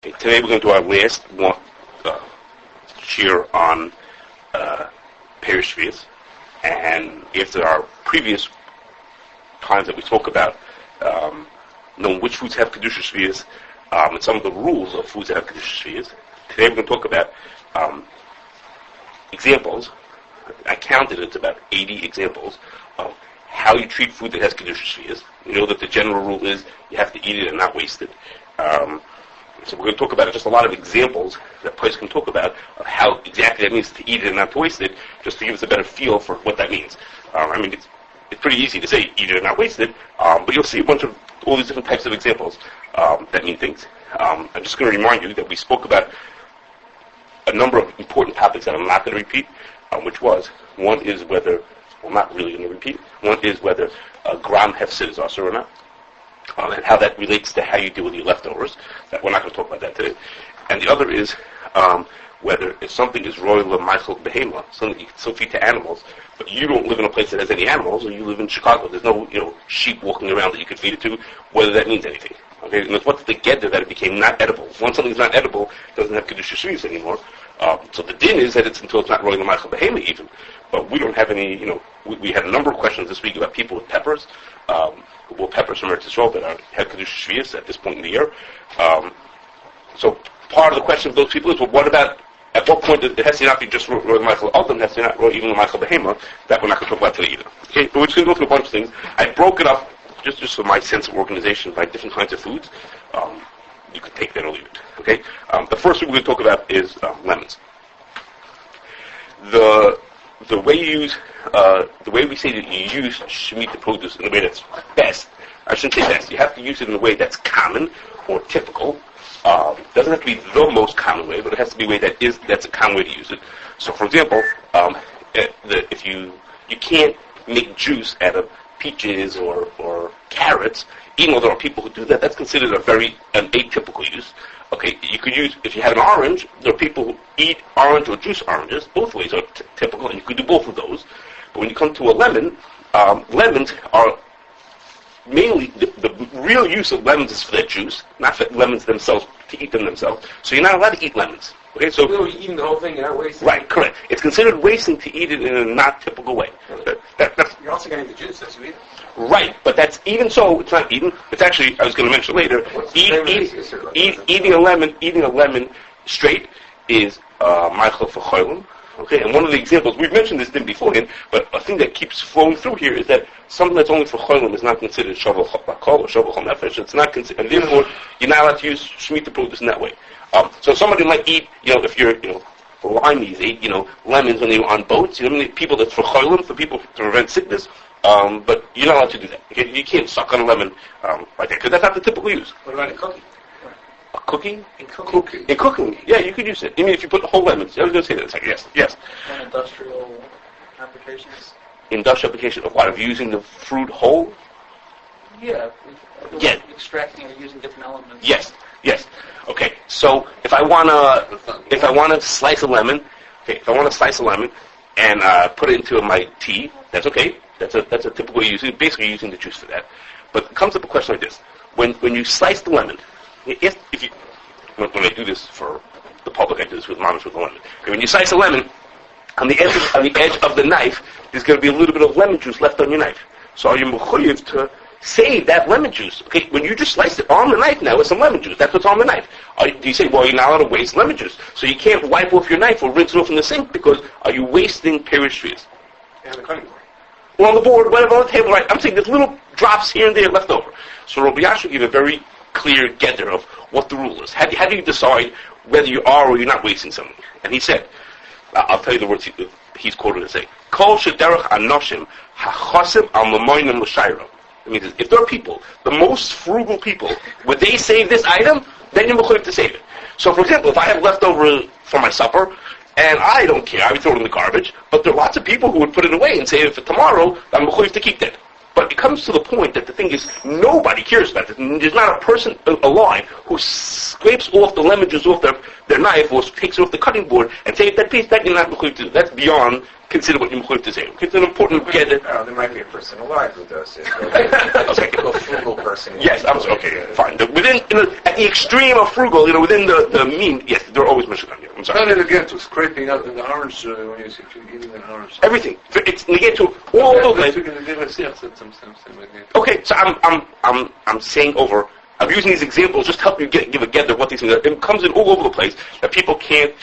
Okay, today we're going to do our last one share on Kashrus, and after our previous times that we spoke about knowing which foods have Kashrus shvius and some of the rules of foods that have Kashrus shvius, today we're going to talk about examples. I counted it's about 80 examples of how you treat food that has Kashrus shvius. You know that the general rule is you have to eat it and not waste it. So we're going to talk about just a lot of examples that place can talk about of how exactly that means to eat it and not to waste it, just to give us a better feel for what that means. It's pretty easy to say eat it and not waste it, but you'll see a bunch of all these different types of examples that mean things. I'm just going to remind you that we spoke about a number of important topics that I'm not going to repeat, which was, one is whether, well, not really going to repeat, one is whether gram hefsid is also or not. And how that relates to how you deal with your leftovers. That we're not going to talk about that today. And the other is whether if something is royal michael behema, something that you can still feed to animals, but you don't live in a place that has any animals, or you live in Chicago, there's no sheep walking around that you could feed it to, whether that means anything. Okay, and what's the gedder that it became not edible? Once something's not edible, it doesn't have Kashrus shvius anymore. So the din is that it's until it's not royal michael behema even. But we don't have any. We had a number of questions this week about people with peppers. Peppers from Eretz Yisrael that have Kashrus shvius at this point in the year. So part of the question of those people is, well, what about, at what point it has to not be just royal michael Adam, it has to not royal even michael behema? That we're not going to talk about today either. Okay, but we're just going to go through a bunch of things. I broke it up just for my sense of organization by different kinds of foods. You could take that or leave it. Okay, the first thing we're going to talk about is lemons. The way we say that you use Shemittah produce in the way that's best, I shouldn't say best, you have to use it in a way that's common or typical. Doesn't have to be the most common way, but it has to be a way that's a common way to use it. So, for example, if you can't make juice out of peaches or carrots, even though there are people who do that, that's considered an atypical use. Okay, you could use, if you have an orange, there are people who eat orange or juice oranges. Both ways are typical, and you could do both of those. But when you come to a lemon, lemons are mainly, the real use of lemons is for their juice, not for lemons themselves, to eat them themselves. So you're not allowed to eat lemons. Okay, so you're eating the whole thing, you're not wasting. Right, correct. It's considered wasting to eat it in a not typical way. You're also getting the juice as you eat it. Right, but that's even so. It's not eaten. It's actually, I was going to mention later. Eating a lemon straight is michael for cholim. Okay, and one of the examples we've mentioned this beforehand, but a thing that keeps flowing through here is that something that's only for cholim is not considered shavuot bakol or shavuot chol nefesh. It's not considered, and therefore you're not allowed to use Shemittah produce in that way. So somebody might eat, if you're, limeys ate, lemons when they were on boats. People that's for cholim, for people to prevent sickness. But you're not allowed to do that. Okay? You can't suck on a lemon like that, because that's not the typical use. What about in cooking? A cooking? In cooking. In cooking, yeah, you could use it. If you put whole lemons, I was going to say that. It's like, yes. And industrial applications? Industrial application of what? Of using the fruit whole? Yeah. Extracting or using different elements. Yes. Okay, so if I want to slice a lemon, and put it into my tea, that's okay. That's a typical use. Basically using the juice for that. But it comes up a question like this: when you slice the lemon, when I do this for the public, I do this with moms with the lemon. Okay, when you slice a lemon, on the edge of the knife, there's going to be a little bit of lemon juice left on your knife. So are you mechuyev to save that lemon juice? Okay, when you just slice it on the knife now, it's some lemon juice. That's what's on the knife. Do you say, well, you're not allowed to waste lemon juice, so you can't wipe off your knife or rinse it off in the sink, because are you wasting Kashrus shvius? And the cutting board. Or on the board, whatever, on the table, right? I'm saying there's little drops here and there left over. So Rabbi Yashu gave a very clear gedder of what the rule is. How do you decide whether you are or you're not wasting something? And he said, I'll tell you the words he's quoted to say, Kol shederach anoshim hachosim al mamoinim l'shayro. It means if there are people, the most frugal people, would they save this item, then you're mechuyev to save it. So, for example, if I have leftover for my supper, and I don't care, I would throw it in the garbage, but there are lots of people who would put it away and save it for tomorrow, I'm mechuyev to keep that. But it comes to the point that the thing is, nobody cares about it. There's not a person alive who scrapes off the lemon juice off their knife or takes it off the cutting board and saves that piece. That you're not mechuyev to do. That's beyond consider what you're going to say. Okay, it's an important gather. There might be a person alive who does it. A typical frugal person. Yes, okay, fine. At the extreme of frugal, within the mean, yes, there are always Mishnah. I'm sorry. Not again to scraping out in the orange when you're eating an orange. Everything. It's negate to all the. Okay, so I'm saying over. I'm using these examples just to help you give a gather of what these things are. It comes in all over the place that people can't.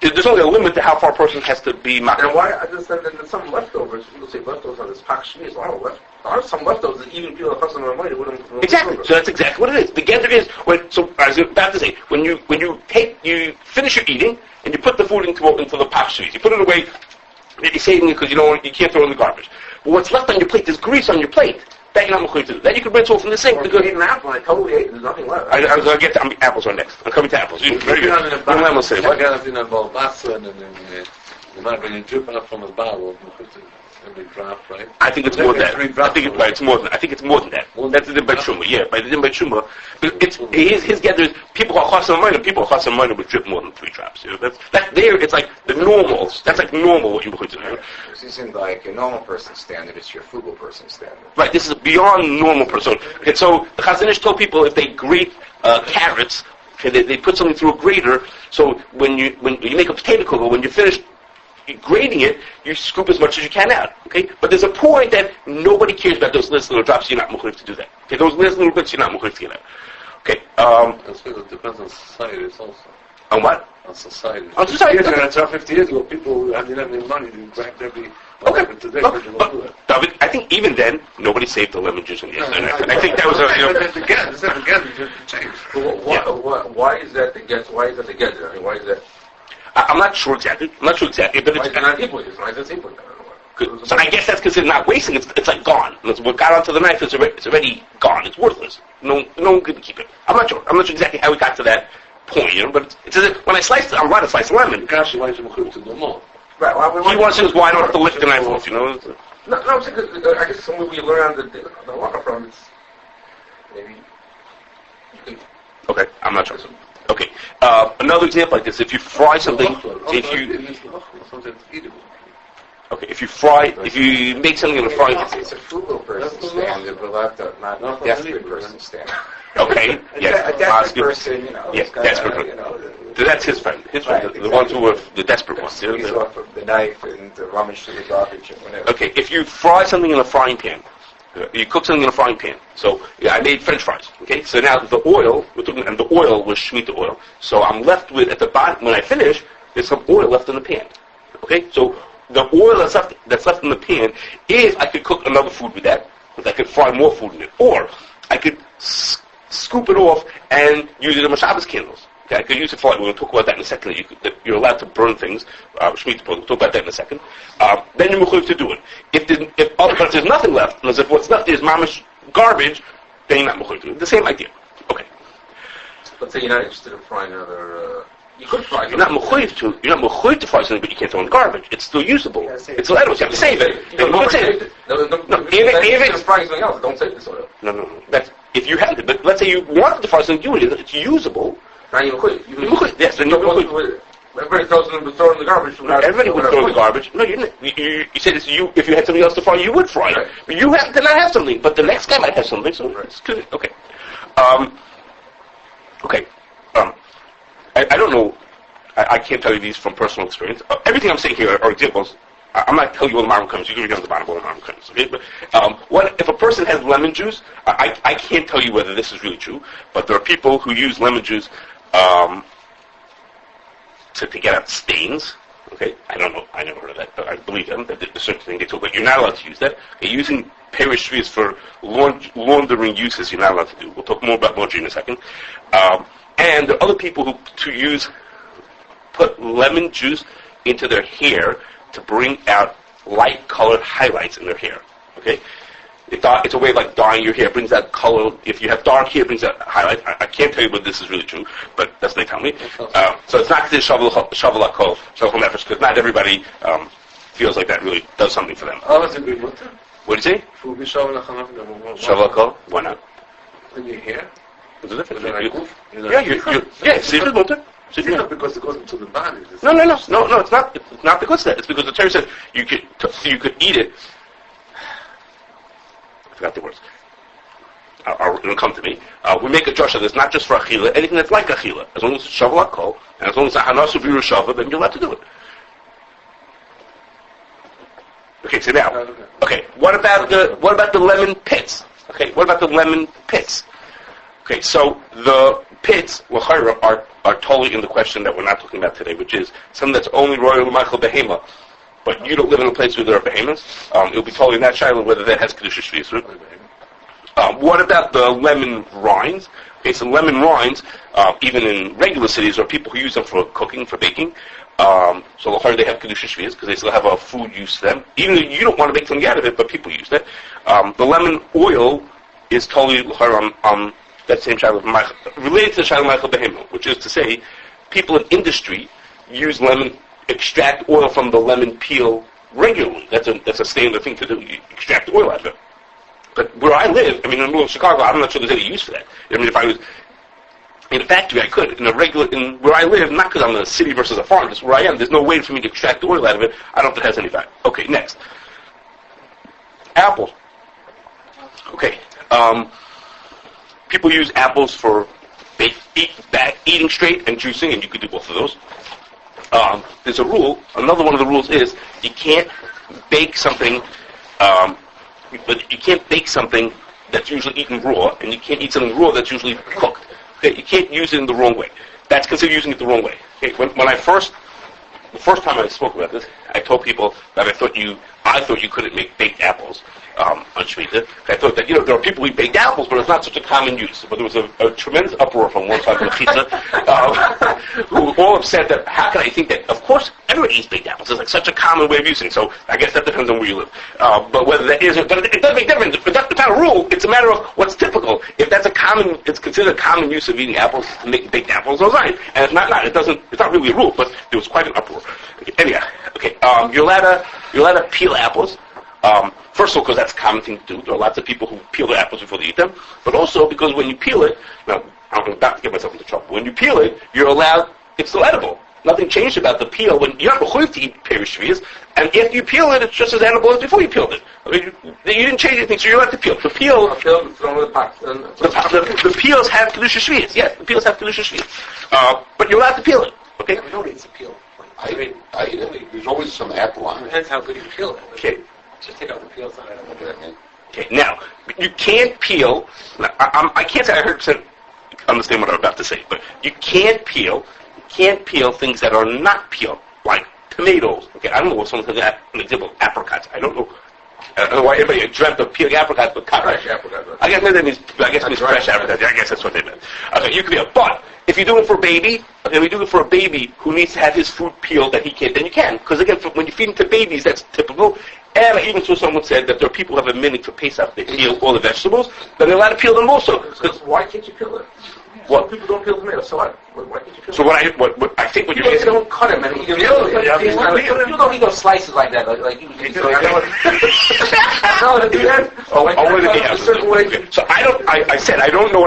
There's only a limit to how far a person has to be. And why? I just said that there's some leftovers. People say leftovers on this Kashrus. There are some leftovers that even people that cost them their money wouldn't. Exactly. So that's exactly what it is. The gather is when. So I was about to say when you finish your eating and you put the food into the Kashrus. You put it away. You're saving it because you can't throw it in the garbage. But what's left on your plate, there's grease on your plate. That you're not going to do. That you can rinse off from the sink. Or if you eat an apple, I totally ate. There's nothing left. I was going to get to apples are next. I'm coming to apples. Very good. When you drip out from a bottle, every drop, right? I think it's more than that. It's more than that. I think it's more than that. That's the Din Shuma. Yeah, by the Din Shuma. His gather is people are chasam minor. People are chasam minor would drip more than 3 drops. That's there. It's like the normal. That's like normal what you would do. This isn't like a normal person's standard. It's your frugal person's standard. Right. This is beyond normal person. Okay. So the Chazon Ish told people if they grate carrots, okay, they put something through a grater. So when you make a potato kugel, when you finish grating it, you scoop as much as you can out. Okay, but there's a point that nobody cares about those little drops. You're not mechuyev to do that. Okay, those little bits you're not mechuyev to get out. Okay. It depends on society. It's also on what? On society. On society. Yes, that's how 50 years ago people didn't have any money. They grabbed every. Okay. But today, but David, I think even then nobody saved the lemon juice in the end. I think that was Why is that the guess? Why is that the guess? I mean, why is that? I'm not sure exactly. But why is it not equal? Why is it equal? So I guess that's considered not wasting. It's like gone. What got onto the knife is already gone. It's worthless. No one could keep it. I'm not sure exactly how we got to that point. But it's as if when I sliced it, I'm allowed to slice lemon. Kashrus wants to do more. Right. Well, he wants to know why I don't have to lift the knife off. No, I'm saying I guess somewhere we learn the law from it's maybe. Okay, I'm not sure. Okay, another example like this: if you fry something, if you make something in a frying pan. It's a frugal person's standard, but not a desperate person's standard. Okay, yes. A desperate person, yes, desperate. That's his friend. The ones who are the desperate ones. Squeeze off of the knife and the rummage through the garbage and whatever. Okay, if you fry something in a frying pan, you cook something in a frying pan. So I made French fries. Okay, so now the oil, and the oil was Shemittah oil. So I'm left with at the bottom when I finish, there's some oil left in the pan. Okay, so the oil that's left in the pan, if I could cook another food with that, I could fry more food in it, or I could scoop it off and use it in my Shabbos candles. Okay, I could use it for. We're going to talk about that in a second. You're allowed to burn things. Shemittah, we'll talk about that in a second. Then you're mechuyev to do it. But if there's nothing left, and if what's left is mamish garbage, then you're not mechuyev to do it. The same idea. Okay. Let's say you're not interested in frying another. You could fry. You're not mechuyev to fry something, but you can't throw in the garbage. It's still usable. It's edible. You have to save it. Don't save it. If it's frying something else, don't save this oil. No. If you have it, but let's say you wanted to fry something, it's usable. Now you're mechuyev. Yes, then you're mechuyev. Everybody throws it in the garbage. Everybody would throw in the garbage. No, you didn't. You said if you had something else to fry, you would fry it. Right. But you happen to not have something. But the next guy might have something, so it's good. Okay. I don't know. I can't tell you these from personal experience. Everything I'm saying here are examples. I'm not telling you all the marble comes. You can read on the bottom of all the marble comes. Okay? But if a person has lemon juice, I can't tell you whether this is really true. But there are people who use lemon juice to get out stains. Okay, I don't know. I never heard of that, but I believe them that there's a certain thing they told. But you're not allowed to use that. Okay, using Kashrus for laundering uses, you're not allowed to do. We'll talk more about laundry in a second. And there are other people who put lemon juice into their hair to bring out light-colored highlights in their hair. Okay, it's a way of like dyeing your hair. It brings out color. If you have dark hair, it brings out highlight. I can't tell you whether this is really true, but that's what they tell me. So it's not this shavuot nefesh, because not everybody feels like that really does something for them. What do you say? Shavuot? Why not? In your hair? What's the difference? Yeah, it's mutter. So It's not because it goes into the body. No, it's not. It's not because of that. It's because the Torah says you could eat it. I forgot the words. It'll come to me. We make a drasha that's not just for achila, anything that's like achila. As long as it's shavuot kol, and as long as it's hanasu v'yirushavah, then you're allowed to do it. Okay, so now, okay, what about the lemon pits? Okay, what about the lemon pits? Okay, so the pits, l'chayra, are totally in the question that we're not talking about today, which is something that's only royal l'machal behema. But you don't live in a place where there are behemoths. It'll be totally not shiloh whether that has kedusha shvius. What about the lemon rinds? Okay, so lemon rinds, even in regular cities, are people who use them for cooking, for baking. So l'chayra they have kedusha shvius because they still have a food use to them. Even though you don't want to make something out of it, but people use that. The lemon oil is totally l'chayra that same shiloh related to the shiloh ma'achal behema, which is to say, people in industry use extract oil from the lemon peel regularly. That's a standard thing to do. You extract oil out of it. But where I live, in the middle of Chicago, I'm not sure there's any use for that. If I was in a factory, I could. Where I live, not because I'm in a city versus a farm, just where I am, there's no way for me to extract the oil out of it. I don't know if it has any value. Okay, next. Apples. Okay. People use apples for eating straight and juicing, and you could do both of those. There's a rule. Another one of the rules is you can't bake something. But you can't bake something that's usually eaten raw, and you can't eat something raw that's usually cooked. Okay, you can't use it in the wrong way. That's considered using it the wrong way. Okay, the first time I spoke about this, I told people that I thought you couldn't make baked apples on Shemittah. I thought that there are people who eat baked apples, but it's not such a common use. But there was a tremendous uproar from one side of the Mechitza, who were all upset that how can I think that? Of course, everybody eats baked apples. It's like such a common way of using. So I guess that depends on where you live. But whether that is, it doesn't make difference. It's not a rule. It's a matter of what's typical. If that's it's considered a common use of eating apples to make baked apples. Those right. And it's not. It's not really a rule. But there was quite an uproar. Okay, anyhow, okay. You're allowed to peel apples. First of all, because that's a common thing to do. There are lots of people who peel their apples before they eat them. But also because when you peel it, now I'm about to get myself into trouble. When you peel it, you're allowed. It's still edible. Nothing changed about the peel. When you're not required to eat perushvias, and if you peel it, it's just as edible as before you peeled it. You didn't change anything, so you're allowed to peel. The peels have kedusha shvius. Yes, the peels have kedusha shvius. But you're allowed to peel it. Okay. We don't eat the peel. There's always some apple on it. Depends how good you peel it. Okay. Just take out the peels on it. Okay. Now you can't peel. I can't say I 100% understand what I'm about to say, but you can't peel. Things that are not peeled, like tomatoes. Okay, I don't know what someone said an example of apricots. I don't know why everybody dreamt of peeling apricots, but fresh apricots. I guess that means fresh apricots. I guess that's what they meant. Okay, you can peel, but if you do it for a baby, we do it for a baby who needs to have his food peeled that he can't, then you can. Because again, when you feed it to babies, that's typical. And I even saw someone said that there are people who have a minute for Pesach, they peel all the vegetables, then they're allowed to peel them also. Why can't you peel it? Some people don't peel tomatoes, so what? Why can't you peel So what I think what you're saying... You don't cut them, and you don't eat those slices like that, like you do. No, do that? So I said, I don't know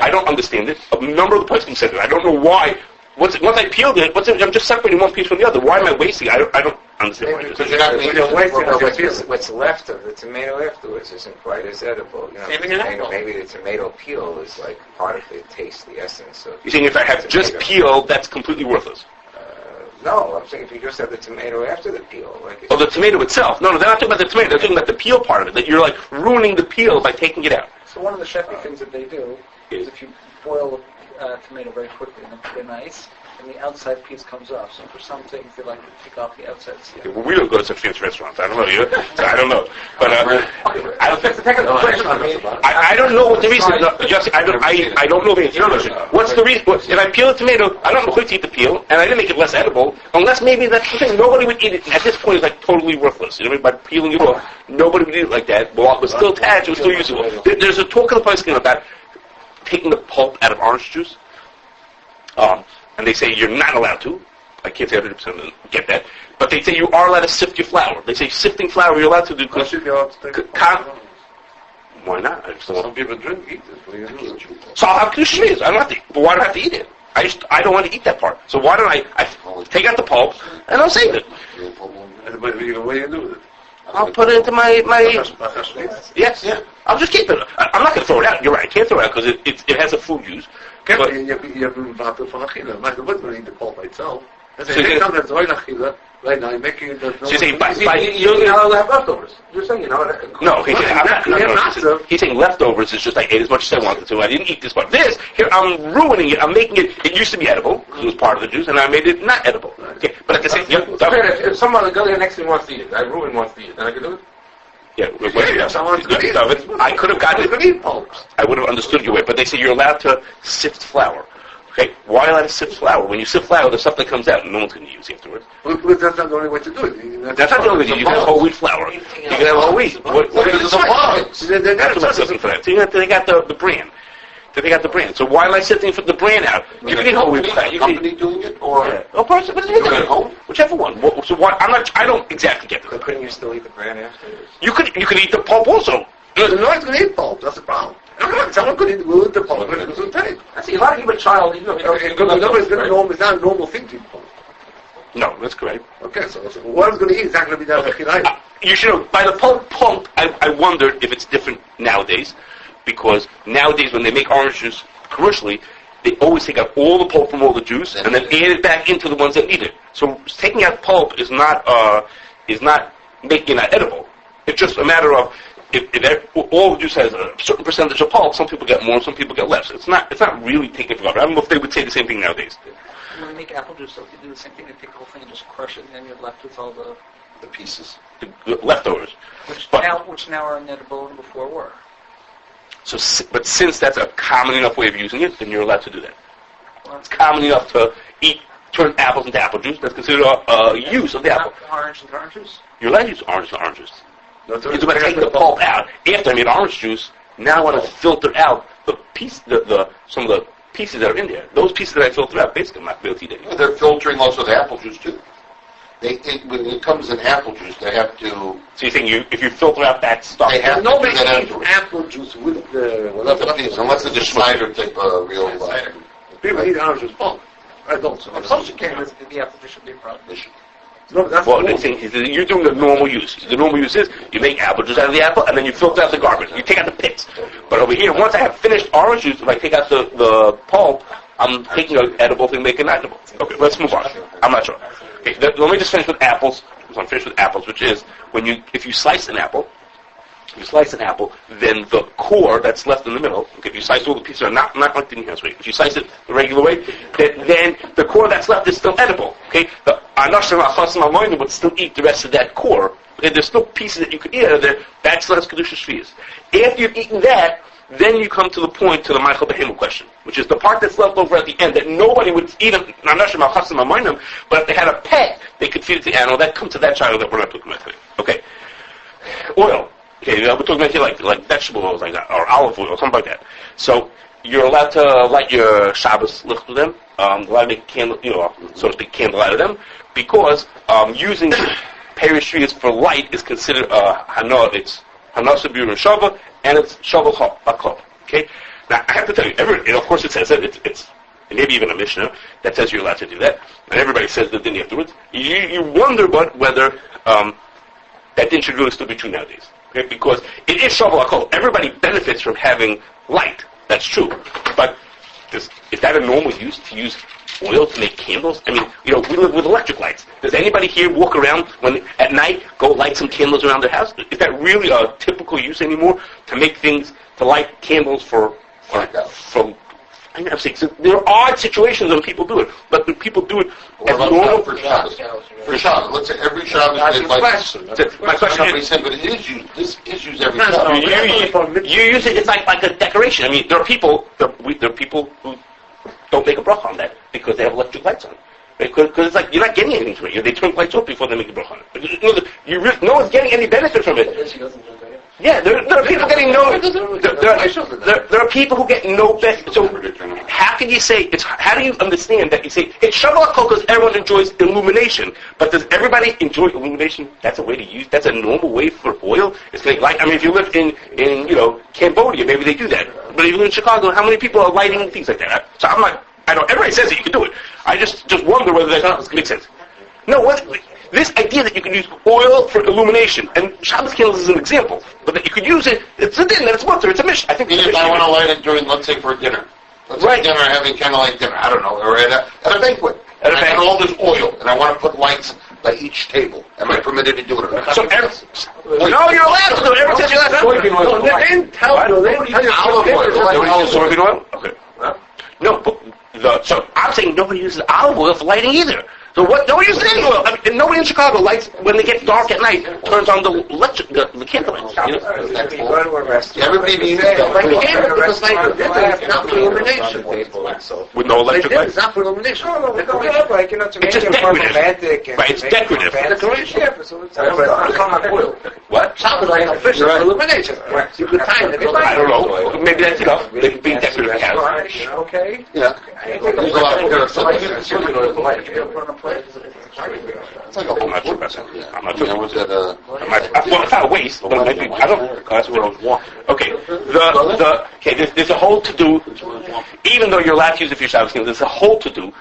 I don't understand it. A number of the person said it. I don't know why. Once I peeled it, I'm just separating one piece from the other. Why am I wasting? I don't understand why. Because you're not wasting what's left of the tomato afterwards isn't quite as edible. Maybe the tomato peel is like part of the taste, the essence of. You're saying if I have just peel, that's completely worthless? No, I'm saying if you just have the tomato after the peel. The tomato itself. No, they're not talking about the tomato. They're talking about the peel part of it. That you're like ruining the peel by taking it out. So one of the chefy things that they do is if you boil tomato very quickly and then put in ice, and the outside piece comes off. So for some things, they like to pick off the outside skin. Yeah, well, we don't go to such fancy restaurants. I don't know you. So I don't know. But I don't know what the reason. I don't know the answer. What's the reason? If I peel a tomato, I don't know who to eat the peel, and I didn't make it less edible. Unless maybe that's the thing. Nobody would eat it. At this point, it's like totally worthless. By peeling it off, nobody would eat it like that. Well, it was still attached. It was still usable. There's a talk of the place about taking the pulp out of orange juice. And they say you're not allowed to. I can't say 100% get that. But they say you are allowed to sift your flour. They say sifting flour you're allowed to do. Why not? Some people drink eat it. So I'll have kedusha shvius. I don't have to. But why do I have to eat it? I don't want to eat that part. So why don't I take out the pulp and I'll save it. What are you going to do with it? I'll put it into my yes, yeah. I'll just keep it. I'm not going to throw it out. You're right. I can't throw it out because it has a food use. But, You have water from achila. But what do you eat the pulp by itself? So you're right now, you're making it. So you're saying you're not allowed to have leftovers. You're saying you're not allowed to. No, he's saying, he's saying leftovers is just I ate as much as I wanted to. I didn't eat this part. This, here, I'm ruining it. I'm making it, it used to be edible, because it was part of the juice, and I made it not edible. Okay, but at the same time, if someone, the guy next to me wants to eat it, Ruben wants to eat it, then I can do it? I could have gotten it. I would have understood your way, but they say you're allowed to sift flour. Okay, why allowed to sift flour? When you sift flour, there's stuff that comes out and no one's going to use afterwards. But that's not the only way to do it. That's not the only way to do it. You can have whole wheat flour. You can have whole wheat. What is the box? They got the brand. They got the brand. So why am I sifting for the brand out? You can eat whole wheat flour. You company doing it, or at home, whichever one. So why? I don't exactly get But this. couldn't you still eat the bran afterwards? You could eat the pulp also. No one's going to eat pulp. That's the problem. Someone could eat the pulp, but it doesn't take. I see a lot of people, child, It's not a normal thing to eat pulp. No, that's correct. Okay, so what I'm going to eat is not going to be that achila. You should know, by the pulp, I wonder if it's different nowadays, because nowadays when they make orange juice commercially, they always take out all the pulp from all the juice and then add it back into the ones that need it. So taking out pulp is not making it not edible. It's just a matter of if all the juice has a certain percentage of pulp, some people get more, some people get less. It's not really taken for garbage. I don't know if they would say the same thing nowadays. When they make apple juice, though, they do the same thing. They take the whole thing and just crush it, and then you're left with all the pieces. The leftovers. which now are inedible and before were. So, but since that's a common enough way of using it, then you're allowed to do that. Well, It's common enough to turn apples into apple juice. That's considered a use of the apple. Orange into orange juice? You're allowed to use orange and orange juice. It's about taking the pulp out. After I made orange juice, now I want to filter out some of the pieces that are in there. Those pieces that I filter out, basically, I'm not able to eat anymore. They're filtering also the apple juice too. When it comes in apple juice, they have to. So you're saying if you filter out that stuff, They have Nobody to do that eats afterwards. apple juice with the... Unless it's a cider type of real. People eat orange juice pulp. I don't. So Of course you can. The apple juice should be a problem. No, that's well, the the thing is, you're doing the normal use. The normal use is you make apple juice out of the apple, and then you filter out the garbage. You take out the pits. But over here, once I have finished orange juice, if I take out the pulp, I'm taking an edible thing, making it edible. Okay, let's move on. I'm not sure. Okay, let me just finish with apples. So I'm finished with apples, which is if you slice an apple, then the core that's left in the middle, okay, if you slice all the pieces, not like the enhanced way, if you slice it the regular way, then the core that's left is still edible. Okay, the anashim achasim amoyim would still eat the rest of that core. Okay, there's still pieces that you could eat out of there. That still has kedusha shvius. After you've eaten that, then you come to the point to the Michael Behimu question, which is the part that's left over at the end that nobody would eat. Anashim achasim amoyim, but if they had a pet, they could feed it to the animal. That comes to that child that we're not talking about today. Okay, oil. Okay, we're talking about here like vegetable oils like that, or olive oil, something like that. So you're allowed to light your Shabbos licht with them, allowed to make candle, so to speak, candle out of them, because using perishrias for light is considered hana. It's hana sabur and shava, and it's shava hakol. Okay, now I have to tell you, of course it says that it's maybe even a Mishnah that says you're allowed to do that, and everybody says the din afterwards. You wonder, but whether that din should really still be true nowadays. Okay, because it is shavuot hakol. Everybody benefits from having light. That's true. But is that a normal use to use oil to make candles? I mean, we live with electric lights. Does anybody here walk around at night, go light some candles around their house? Is that really a typical use anymore to light candles from? I'm saying, so there are odd situations when people do it, but when people do it as normal for Shabbos? For Shabbos, let's say every Shabbos is like. My question is, but it is used. This is used every Shabbos. You use it. It's like a decoration. I mean, there are people who don't make a bracha on that because they have electric lights on. Because it's like you're not getting anything from it. They turn lights off before they make a bracha on it. No one's getting any benefit from it. Yeah, there are people getting no. There are people who get no benefit. So how can you say it's? How do you understand that you say it's shavuot hakol because everyone enjoys illumination, but does everybody enjoy illumination? That's a way to use. That's a normal way for oil. It's like if you live in Cambodia, maybe they do that. But if you live in Chicago, how many people are lighting things like that? So I'm not. I know everybody says that you can do it. I just wonder whether that makes sense. No, this idea that you can use oil for illumination, and Shabbos candles is an example, but that you could use it, it's a din, it's mutter, it's a mish. I think Even if I want to light it during, let's say, for dinner. Let's say dinner, having candlelight dinner, I don't know, or at a banquet. And I got all this oil, and I want to put lights by each table. Am I permitted to do it? So no, you're allowed to do it. Everyone says you're allowed to do it. No, they didn't tell you. They didn't tell you Olive oil. Nobody uses soybean oil? Okay. No, but so I'm saying nobody uses olive oil for lighting either. So what? Nobody uses any oil. I mean, and nobody in Chicago lights when they get dark at night. Turns on the candle lights. You know? Everybody needs not for illumination. With no electric lights. It's not for illumination. It's just decorative. Right, it's decorative. What? Shabbos like a fish for illumination. You could time it. I don't know. Maybe that's enough. They could be decorative candles. Okay. Yeah. There's a lot of it's like a whole I'm not sure about that. Yeah. I'm not sure. Was that Well, it's not a waste, but it might be, I don't know. That's what I was wanting. Okay, there's a whole to-do, even though you're allowed to use it for your Shabbos candles, there's a whole to-do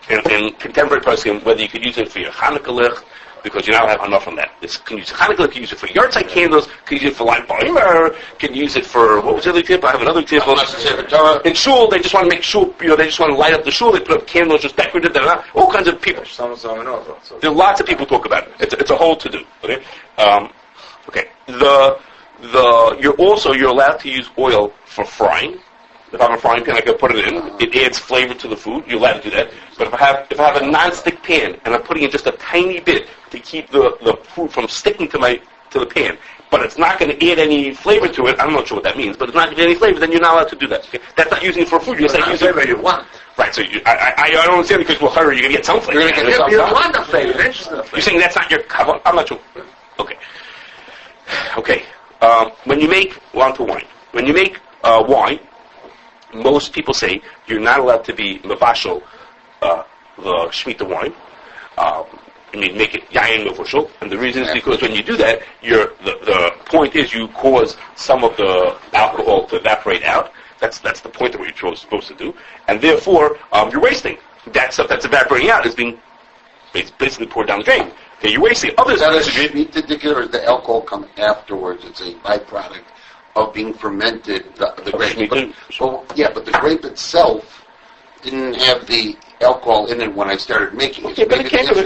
in contemporary Pesachim, whether you could use it for your Hanukkah lich, because you now have enough from that. This can use Hanukkah, can use it for yahrzeit candles, can use it for light boiler, can use it for, what was the other example? I have another example. In shul, they just want to make shul, they just want to light up the shul, they put up candles, just decorative, all kinds of people. There are lots of people talk about it. It's a whole to-do, okay? Okay, you're allowed to use oil for frying. If I have a frying pan, I can put it in. It adds flavor to the food. You're allowed to do that. But if I have a non-stick pan and I'm putting in just a tiny bit to keep the food from sticking to the pan, but it's not going to add any flavor to it, I'm not sure what that means, but it's not going to add any flavor, then you're not allowed to do that. Okay? That's not using it for food. You're just using it for you want. Right. So I don't understand because you're going to get some flavor. You're going to get the flavor. You're saying that's not your cover? I'm not sure. Okay. When you make wine, most people say you're not allowed to be mevashel the Shemittah wine. Make it yayin mevashel, and the reason is because when you do that, the point is you cause some of the alcohol to evaporate out. That's the point of what you're supposed to do, and therefore you're wasting. That stuff that's evaporating out is basically poured down the drain. Okay, you're wasting. Others disagree. Or does the alcohol come afterwards? It's a byproduct of being fermented, the grape. But the grape itself didn't have the alcohol in it when I started making it. Okay, but it can't the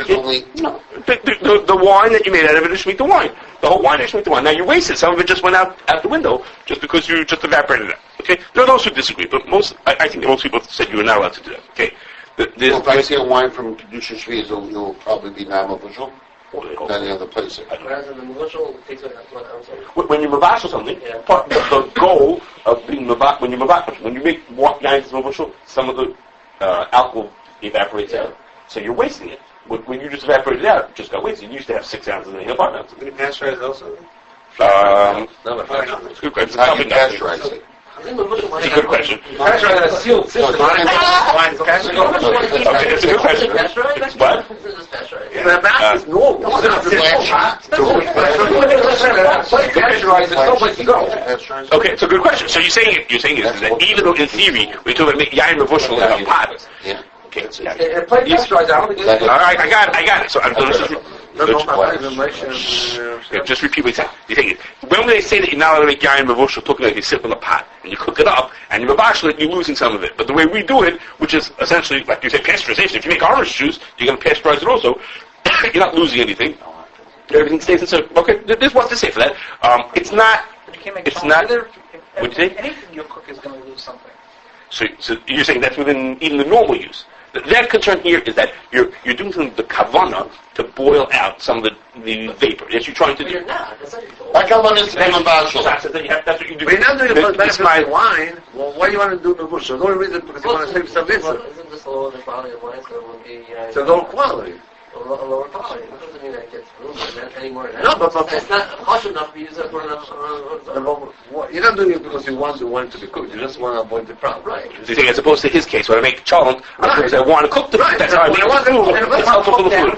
wine that you made out of it is Shemittah wine. The whole wine is Shemittah wine. Now you wasted. Some of it just went out the window just because you just evaporated it. Okay, there are those who disagree, but I think most people said you were not allowed to do that. Okay. If I see a wine from Kashrus, it'll probably be non-official. Than any other place. When you mevashel something, the goal of being when you make yain mevashel, some of the alcohol evaporates out, so you're wasting it. When you just evaporate it out, it just got wasted. You used to have 6 ounces and you have 5 ounces. Can you pasteurize also? It's a good question. How do you pasteurize it? It's a good question. Pasteurize a sealed system. It's a good question. What? The math is normal. Okay, it's a good question. So you're saying that even though in theory we talk about yain mevashel in a pot. Yeah. Okay. All right, I got it. So I'm going to just repeat what you're saying. When they say that you're not allowed to make yain mevashel, talking like you sit in a pot and you cook it up and you mevashel it, you're losing some of it. But the way we do it, which is essentially like you say pasteurization. If you make orange juice, you're going to pasteurize it also. You're not losing anything. Everything stays in circle. Okay, there's what to say for that. It's not. It's not. What'd you say? Anything you cook is going to lose something. So you're saying that's within even the normal use. That concern here is that you're doing something with the kavana to boil out some of the vapor. Yes, you're trying to do. You're not. My kavana is mevashel. That's what you do. But you're not doing it for the benefit of the wine. Well, why do you want to do mevashel? The only reason because you want to save some vapor. Isn't this lower the quality of wine, so it would be... It's a lower quality. A lower quality. It doesn't mean that it gets ruined anymore. No, but it's not harsh enough to use it for enough. You're not doing it because you want the wine to be cooked. You just want to avoid the problem. Right. So you think as opposed to his case, when I make chalent, because I want to cook the food. That's how I make the food. It's helpful for the food.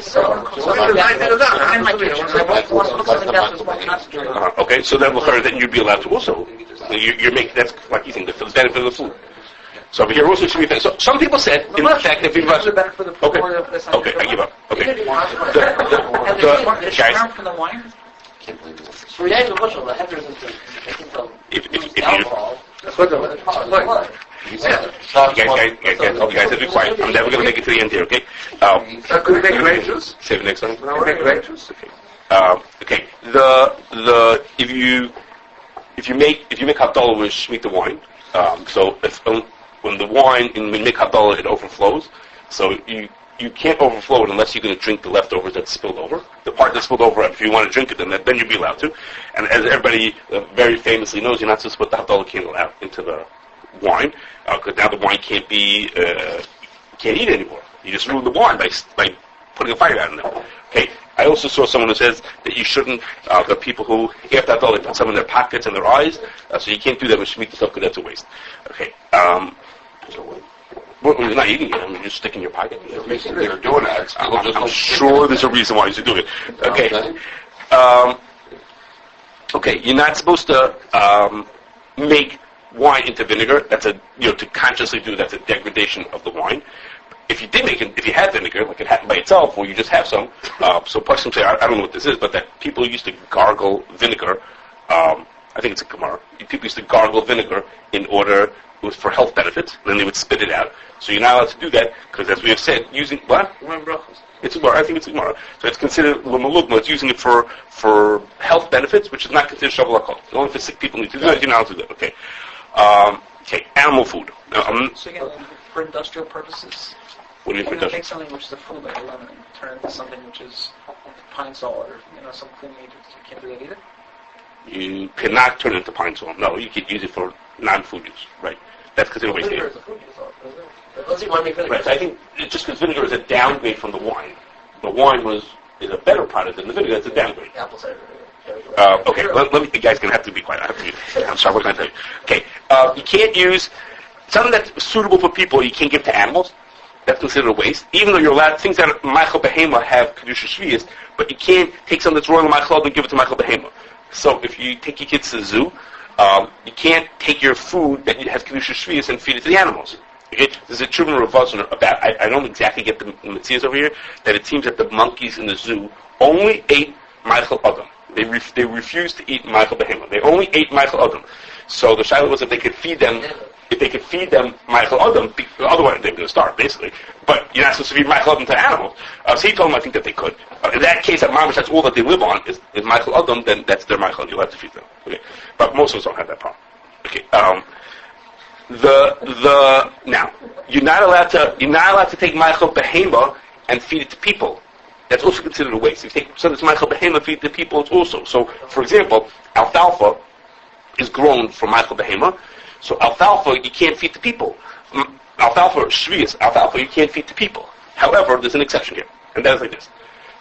Okay, so then you'd be allowed to also. You make that's like you think for the benefit of the food. So over here also Shemittah. So some people said, in fact, if we What's the benefit of the okay, I give up. Okay, guys, from the wine? For the actual bushel, the header isn't if you alcohol. That's what the you guys have to be quiet. I'm never going to make it to the end here, okay? Could we make grape juice? Save it next time. Can we make grape juice? Okay. If you make Havdalah with Shemitah wine, so if when the wine when you make Havdalah it overflows, so you can't overflow it unless you're going to drink the leftovers that spilled over. The part that spilled over, if you want to drink it, then you'll be allowed to. And as everybody very famously knows, you're not supposed to put the Havdalah candle out into the wine, because now the wine can't eat anymore. You just ruin the wine by putting a fire out in there. Okay. I also saw someone who says that you shouldn't, the people who, after that, they put some in their pockets and their eyes, so you can't do that with Shemitah stuff because that's a waste. Okay. Well, you're not eating it, I mean, you're just sticking in your pocket. They're doing that. I'm sure there's a reason why you should do it. Okay. Okay, you're not supposed to make wine into vinegar. That's to consciously do, that's a degradation of the wine. If you did make it, if you had vinegar, like it happened by itself, or you just have some, so Pasuk say, I don't know what this is, but that people used to gargle vinegar, I think it's a Gemara, people used to gargle vinegar in order, it was for health benefits, then they would spit it out. So you're not allowed to do that, because as we have said, using, what? It's a Gemara, I think it's a Gemara. So it's considered, l'malugma, it's using it for health benefits, which is not considered shavuot hakol. Only for sick people need to do that, you're not allowed to do that, okay. Okay, animal food. Now, so again, for industrial purposes, what do you mean for take something which is a food like lemon and turn it into something which is pine salt or some clean meat. You can't do that either. You cannot turn it into pine salt. No, you can use it for non-food use. Right. That's considered waste. Vinegar is a food use, isn't it? Unless you want to make vinegar. Right. So I think just because vinegar is a downgrade from the wine, the wine is a better product than the vinegar. It's a downgrade. Apple cider vinegar. Okay. Let me. You guys gonna have to be quiet. I'm sorry. What can I tell you? Okay. You can't use something that's suitable for people. You can't give to animals. That's considered a waste, even though you're allowed things that are Michael Behema have Kedusha Shvius, but you can't take something that's royal Michael and give it to Michael Behema. So if you take your kids to the zoo, you can't take your food that has Kedusha Shvius and feed it to the animals. Okay? There's a Truman Ravazon about, I don't exactly get the Metzias over here, that it seems that the monkeys in the zoo only ate Michael Adam. They refused to eat Michael Behema. They only ate Michael Adam. So the shaila was if they could feed them Michael Adam, otherwise they're going to starve, basically. But you're not supposed to feed Michael Adam to animals. So he told them, I think that they could. In that case, at Mamish, that's all that they live on is Michael Adam, then that's their Michael. You'll have to feed them. Okay. But most of us don't have that problem. Okay. Now, you're not allowed to take Michael Behema and feed it to people. That's also considered a waste. If you take something that's Michael Behema, feed it to people, it's also. So, for example, alfalfa is grown from Michael Behema. So alfalfa, you can't feed to people. Alfalfa, shvius, alfalfa, you can't feed to people. However, there's an exception here, and that is like this.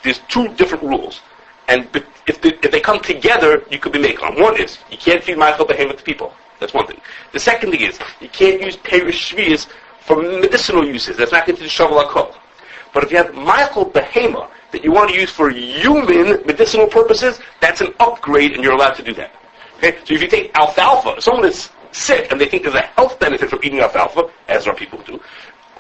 There's two different rules, and if they come together, you could be making them. One is, you can't feed Michael Behema to people. That's one thing. The second thing is, you can't use perish shvius for medicinal uses. That's not considered shavuot hakol. But if you have Michael Behema that you want to use for human medicinal purposes, that's an upgrade, and you're allowed to do that. Okay? So if you take alfalfa, someone is sick and they think there's a health benefit from eating alfalfa, as our people do,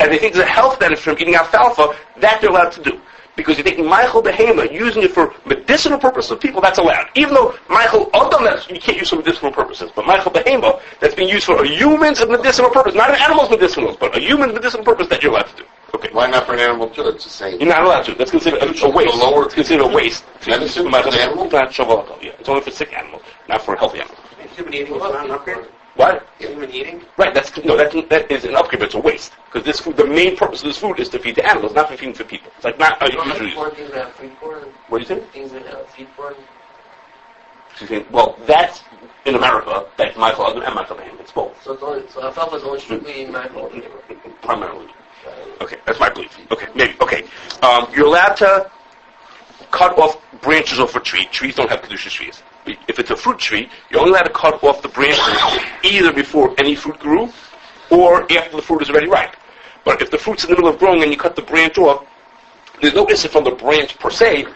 and they think there's a health benefit from eating alfalfa, that they're allowed to do. Because you're taking Michael Behema, using it for medicinal purposes of people, that's allowed. Even though Michael Adam, you can't use for medicinal purposes, but Michael Behema, that's being used for a human's medicinal purpose, not an animal's medicinal, but a human medicinal purpose that you're allowed to do. Okay. Why not for an animal too? It's the same. You're not allowed to. That's considered a waste. It's considered a waste. Medicine for an animal? Not shavuot hakol. Yeah, it's only for sick animals, not for healthy animals. Human eating is not an upgrade? What? Human eating? Right, that is an upgrade, but it's a waste. Because this food, the main purpose of this food is to feed the animals, not for feeding for people. It's like not usually. Things that have feed for? What do you think? Things that have feed for? Well, that's in America, that's Michael Adam and Michael Behema. It's both. So alfalfa is only strictly Michael Adam. Primarily. Okay, that's my belief. Okay, maybe. Okay. You're allowed to cut off branches off a tree. Trees don't have Kedusha Shvius. If it's a fruit tree, you're only allowed to cut off the branches either before any fruit grew or after the fruit is already ripe. But if the fruit's in the middle of growing and you cut the branch off, there's no issue from the branch per se,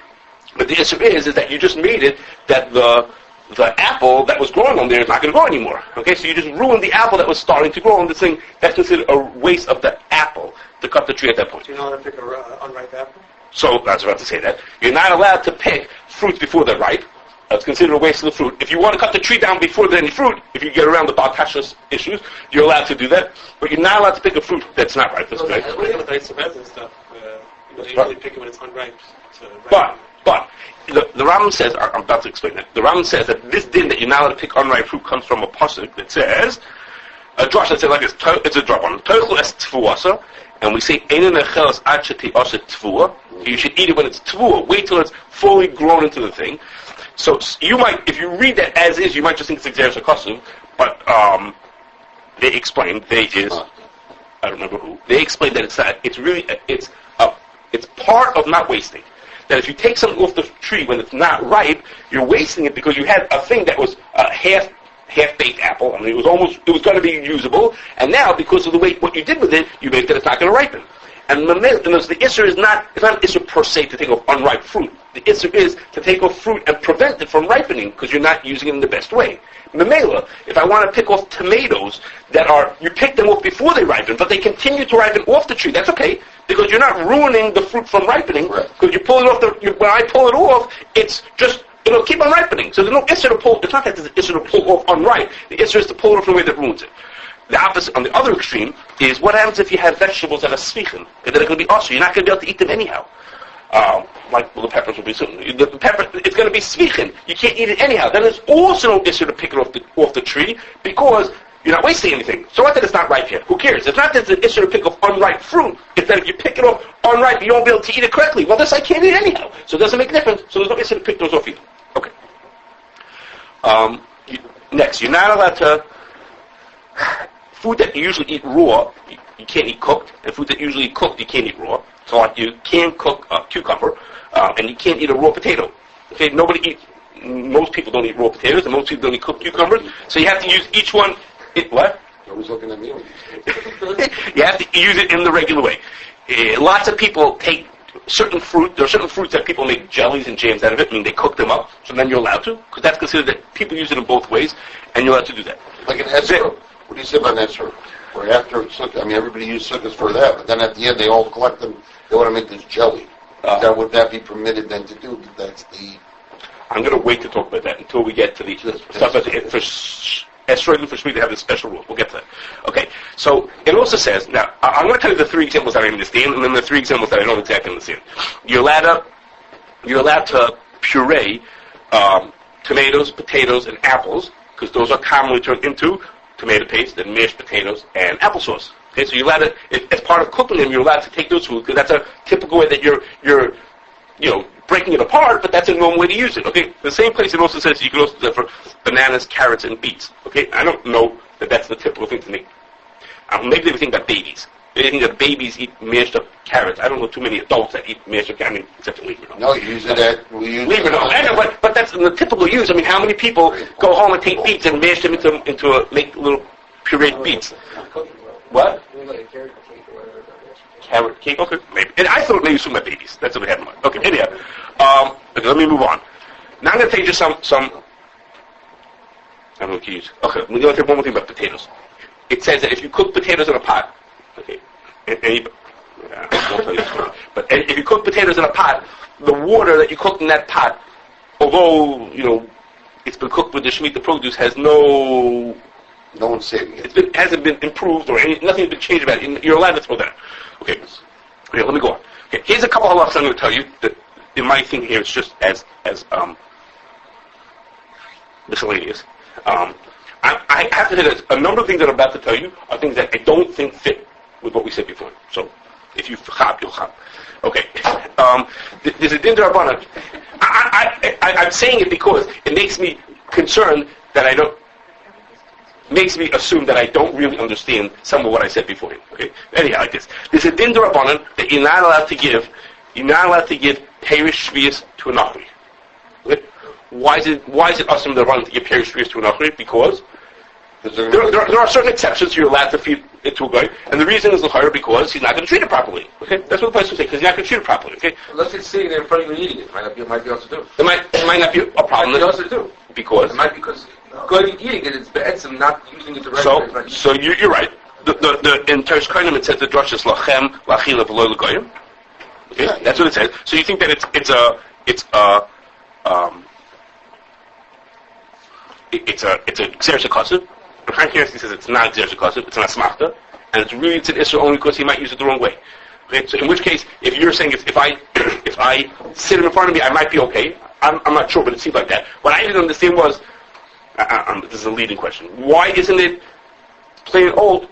but the issue is that you just made it that the the apple that was growing on there is not going to grow anymore. Okay, so you just ruined the apple that was starting to grow on this thing. That's considered a waste of the apple to cut the tree at that point. You're not allowed to pick an unripe apple? So, I was about to say that. You're not allowed to pick fruits before they're ripe. That's considered a waste of the fruit. If you want to cut the tree down before there's any fruit, if you get around the Kashrus issues, you're allowed to do that. But you're not allowed to pick a fruit that's not ripe. That's What correct. about the Isoraz and stuff? You usually pick it when it's unripe. But the Rambam says, I'm about to explain that. The Rambam says that this din that you're not allowed to pick unripe fruit comes from a pasuk that says, a drush that says like this, it's a drop on. Toichlu es tfuasa, and we say, Einen echelas ad sheti'asa tfua. You should eat it when it's tvua. Wait till it's fully grown into the thing. So you might, if you read that as is, you might just think it's Xeris Akasuv, but they explained, I don't remember who, they explained that it's not, it's really, it's part of not wasting. That if you take something off the tree when it's not ripe, you're wasting it because you had a thing that was a half-baked apple. I mean, it was going to be usable, and now because of the way what you did with it, you make that it's not going to ripen. And the issur is not, it's not an issur per se to take off unripe fruit. The issur is to take off fruit and prevent it from ripening because you're not using it in the best way. Memela, if I want to pick off tomatoes you pick them off before they ripen, but they continue to ripen off the tree, that's okay, because you're not ruining the fruit from ripening, because you pull it off, when I pull it off, it's just, it'll keep on ripening. So there's no issur to pull, it's not that there's an issur to pull off unripe, the issur is to pull it off in a way that ruins it. The opposite, on the other extreme, is what happens if you have vegetables that are svichen, that are going to be also, you're not going to be able to eat them anyhow. The peppers will be soon. The pepper, it's going to be svichen. You can't eat it anyhow. Then there's also no issue to pick it off the tree because you're not wasting anything. So what that it's not ripe yet? Who cares? It's not that it's an issue to pick off unripe fruit. It's that if you pick it off unripe, you won't be able to eat it correctly. Well, this I can't eat anyhow. So it doesn't make a difference. So there's no issue to pick those off either. Okay. Next, you're not allowed to... Food that you usually eat raw, you can't eat cooked. And food that you usually eat cooked, you can't eat raw. So like you can't cook a cucumber, and you can't eat a raw potato. Okay, most people don't eat raw potatoes, and most people don't eat cooked cucumbers. So you have to use each one, what? Nobody's looking at me. You have to use it in the regular way. Lots of people take certain fruit, there are certain fruits that people make jellies and jams out of it, they cook them up, so then you're allowed to, because that's considered that people use it in both ways, and you're allowed to do that. Like an esrog. What do you say about an esrog? Where after sukkah, everybody uses sukkahs for that, but then at the end they all collect them, they want to make this jelly. Would that be permitted then to do? I'm going to wait to talk about that until we get to the stuff at the end. For esrog and for Shemittah, they have this special rule. We'll get to that. Okay, so it also says, now, I'm going to tell you the three examples that I understand, and then the three examples that I don't exactly understand. You're allowed to puree tomatoes, potatoes, and apples, because those are commonly turned into tomato paste and mashed potatoes and applesauce. Okay, so you're allowed to, as part of cooking them, you're allowed to take those foods, because that's a typical way that you're breaking it apart, but that's a normal way to use it. Okay, the same place it also says you can also do that for bananas, carrots, and beets. Okay, I don't know that that's the typical thing to make. Maybe they would think about babies. They think that babies eat mashed up carrots. I don't know too many adults that eat mashed up carrots, except for Lieber. No, you use it at... Lieber, no. I know, but that's in the typical use. How many people go home and take beets and mash them make little pureed beets? What? Carrot cake? Okay, maybe. And I thought maybe some of my babies. That's what I had in mind. Okay, anyhow. Okay, let me move on. Now I'm going to tell you just some I don't know what to use. Okay, we're going to tell you one more thing about potatoes. It says that if you cook potatoes in a pot, okay, I won't tell you this one, but if you cook potatoes in a pot, the water that you cooked in that pot, although, it's been cooked with the Shemittah produce, has no one's saving it. It hasn't been improved or nothing's been changed about it. You're allowed to throw that out. Okay, let me go on. Okay, here's a couple of halachas I'm going to tell you that in my thinking here it's just as miscellaneous. I have to say that a number of things that I'm about to tell you are things that I don't think fit with what we said before. So, if you chab, you'll chab. Okay. There's a din d'Rabbanan. I'm saying it because it makes me concerned that makes me assume that I don't really understand some of what I said before. Okay. Anyhow, like this. There's a din d'Rabbanan that you're not allowed to give Perish Shvius to a Nachri. Okay? Why is it awesome to run to give Perish Shvius to a Nachri? Because there are certain exceptions you're allowed to feed it to a guy, and the reason is l'chayr because he's not going to treat it properly. Okay, that's what the place will say, because he's not going to treat it properly. Okay, unless it's sitting there in front of you and eating it, might be able to do. It might not be a problem. Might be able to do. Because It might be because going eating it is be'etzim, not using it directly. So you're right. The in Teresh Kohanim it says the drush is lachem lachila v'lo l'goyim. Okay, that's what it says. So you think that it's a Xeris HaKosov. But Chaim Kanievsky says it's not Xeris HaKosov, it's an Asmachta, and it's an Isra only because he might use it the wrong way. Okay, so in which case, if you're saying if I sit him in front of me, I might be okay. I'm not sure, but it seemed like that. What I didn't understand was, this is a leading question. Why isn't it plain old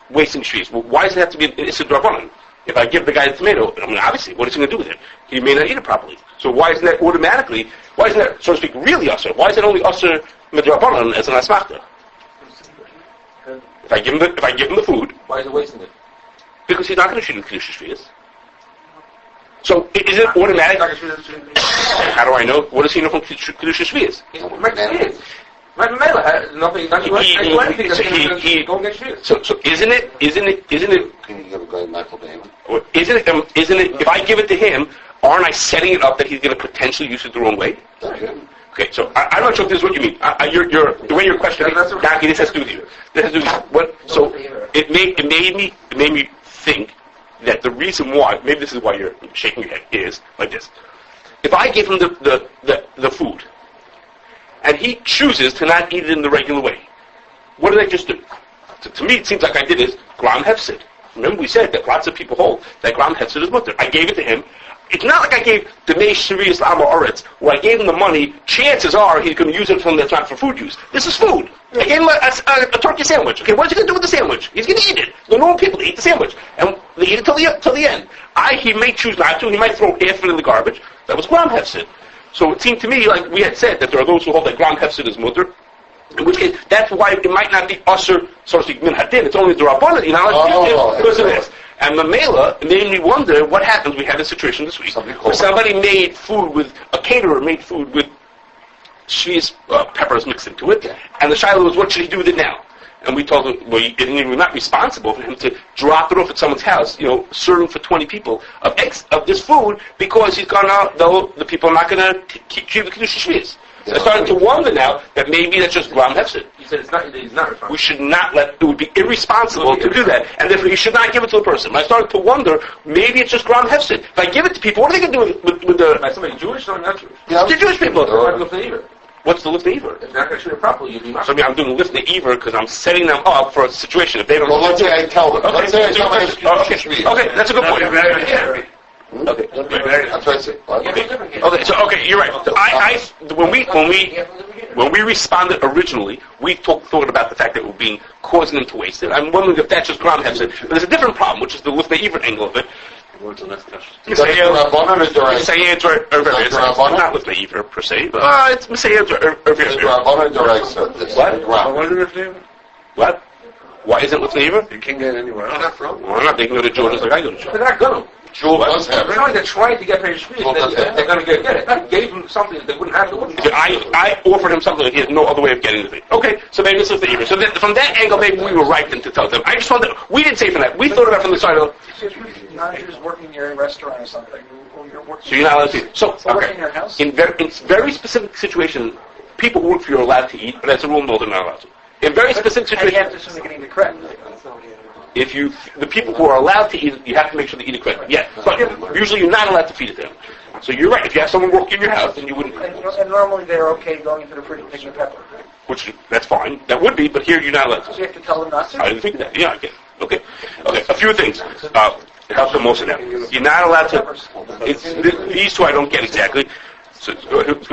wasting trees? Well, why does it have to be an Issa Drabanan? If I give the guy the tomato, I mean, obviously, what is he going to do with it? He may not eat it properly. So why isn't that, so to speak, really usher? Why is it only usher midrabanan as an asmachta? If I give him the food, Why is it wasting it? because he's not going to shoot in Kedusha Shvius. So is it automatic? How do I know? What does he know from Kedusha Shvius? So isn't it? Can you give a guy Michael Damon? Isn't it? If I give it to him, aren't I setting it up that he's going to potentially use it the wrong way? Okay, so I'm not sure if this is what you mean. The way you're questioning, Naki, this has to do with you. This has to do with what? So it made me think that the reason why, maybe this is why you're shaking your head, is like this. If I give him the food, and he chooses to not eat it in the regular way, what did I just do? To me, it seems like I did is Gram Hefsid. Remember we said that lots of people hold that Gram Hefsid is mutter. I gave it to him. It's not like I gave the Mei Sharias Lama Oretz, where I gave him the money, chances are he's going to use it from that's not for food use. This is food. I gave him a turkey sandwich. Okay, what's he going to do with the sandwich? He's going to eat it. The normal people eat the sandwich. And they eat it till the end. He may choose not to. He might throw half of it in the garbage. That was Gram Hefsid. So it seemed to me, like we had said, that there are those who hold that Gram Hefsid is mutter. In which case, that's why it might not be usher, so to speak, min hadin. It's only the rabbanon. You know, because of this. And Mamela made me wonder what happens. We had a situation this week where somebody made food with, a caterer made food with cheese peppers mixed into it, and the shiloh was, what should he do with it now? And we told him, well, we're not responsible for him to drop it off at someone's house, serving for 20 people of this food, because he's gone out, the people are not going to keep the Kedusha Shvius. So I started to wonder now that maybe that's just Gram Hefsid. He said he's not responsible. We should not it would be irresponsible to do that, and therefore you should not give it to the person. I started to wonder, maybe it's just Gram Hefsid. If I give it to people, what are they going to do with the... Like somebody Jewish or not Jewish? Yeah, the Jewish people. What's the Lifnei Iver? If they're not going to shoot it properly, you'd be So I'm doing Lifnei Iver because I'm setting them up for a situation. If they don't... Well, let's say I tell them. Okay, Let's say I tell them. Okay, that's a good point. Okay. That's what I say. Okay, you're right. So when we responded originally, we thought about the fact that we're causing them to waste it. I'm wondering if that's just Gram Hefsid. But there's a different problem, which is the Lifnei Iver angle of it. What's the next question? It's not Lifnei Iver per se. It's Miscellaneous or What? Why isn't it Lifnei Iver? You can't get anywhere else. Why not? They can go to Georgia like I go to Georgia. They're not going to. Jewel does have It's not like they're trying to get paid Shvius. They're going to get it. I gave them something that they wouldn't have. I offered him something that he has no other way of getting the thing. Okay, so maybe this is the Iver. So from that angle, maybe we were right then to tell them. I just wanted, we didn't say from that. We thought about from the side of... Not just working in your restaurant or something. So you're not allowed to... So, working in your house? In very specific situations, people who work for you are allowed to eat, but as a rule, no, they're not allowed to. In very specific situations... And you have to assume they're getting the credit. The people who are allowed to eat it, you have to make sure they eat it correctly. Yeah, but usually you're not allowed to feed it to them. So you're right. If you have someone working in your house, then you wouldn't. And normally they're okay going into the fridge and picking a pepper. Which, that's fine. That would be, but here you're not allowed to. So you have to tell them not to? I didn't think of that. Yeah, I get it. Okay. A few things. It helps them most of them. You're not allowed to... These two I don't get exactly. So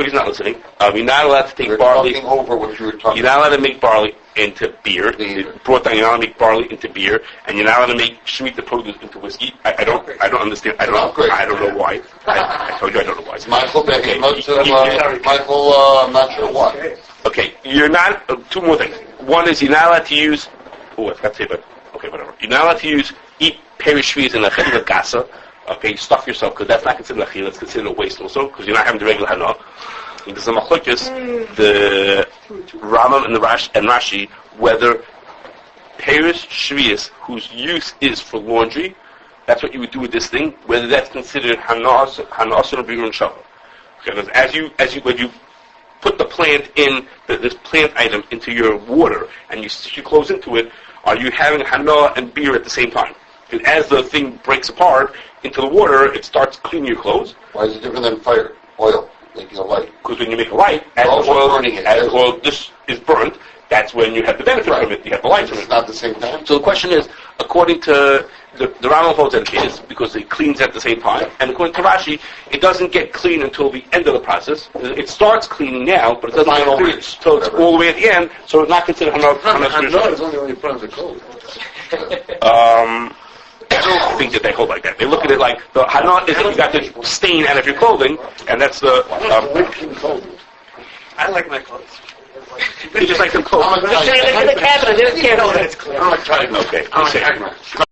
he's not listening. You're not allowed to take barley. Over what you were talking You're not allowed to make barley into beer. Brought down. You're not allowed to make barley into beer, and you're not allowed to make Shemitah produce into whiskey. I don't understand. I don't know why. I told you I don't know why. Michael, Michael, I'm not sure why. Okay, you're not. Two more things. One is you're not allowed to use. Oh, I forgot to say, but okay, whatever. You're not allowed to eat perishvis in a chedil gasa. Okay, stuff yourself, because that's not considered achil, it's considered a waste also, because you're not having the regular hana. There's a machlokes, the Rambam and Rashi, whether perish shvius, whose use is for laundry, that's what you would do with this thing, whether that's considered hanas or birun shava. Okay, because when you put the plant in, this plant item into your water, and you stick your clothes into it, are you having hana and beer at the same time? And as the thing breaks apart into the water, it starts cleaning your clothes. Why is it different than fire? Oil, making a light. Because when you make a light, as oil this is burnt, that's when you have the benefit from it. You have the light from it. It's not the same time. So the question is, according to the Rambam holds that it is, because it cleans at the same time, and according to Rashi, it doesn't get clean until the end of the process. It starts cleaning now, but it doesn't get clean until it's all the way at the end, so it's not considered Hana is only when you put on the clothes. I don't think that they hold like that. They look at it like the Hana is that you got the stain out of your clothing, and that's the... I like my clothes. You just like them clothes. In the cabinet, they can't hold it. It's clear. I'm not trying. Okay.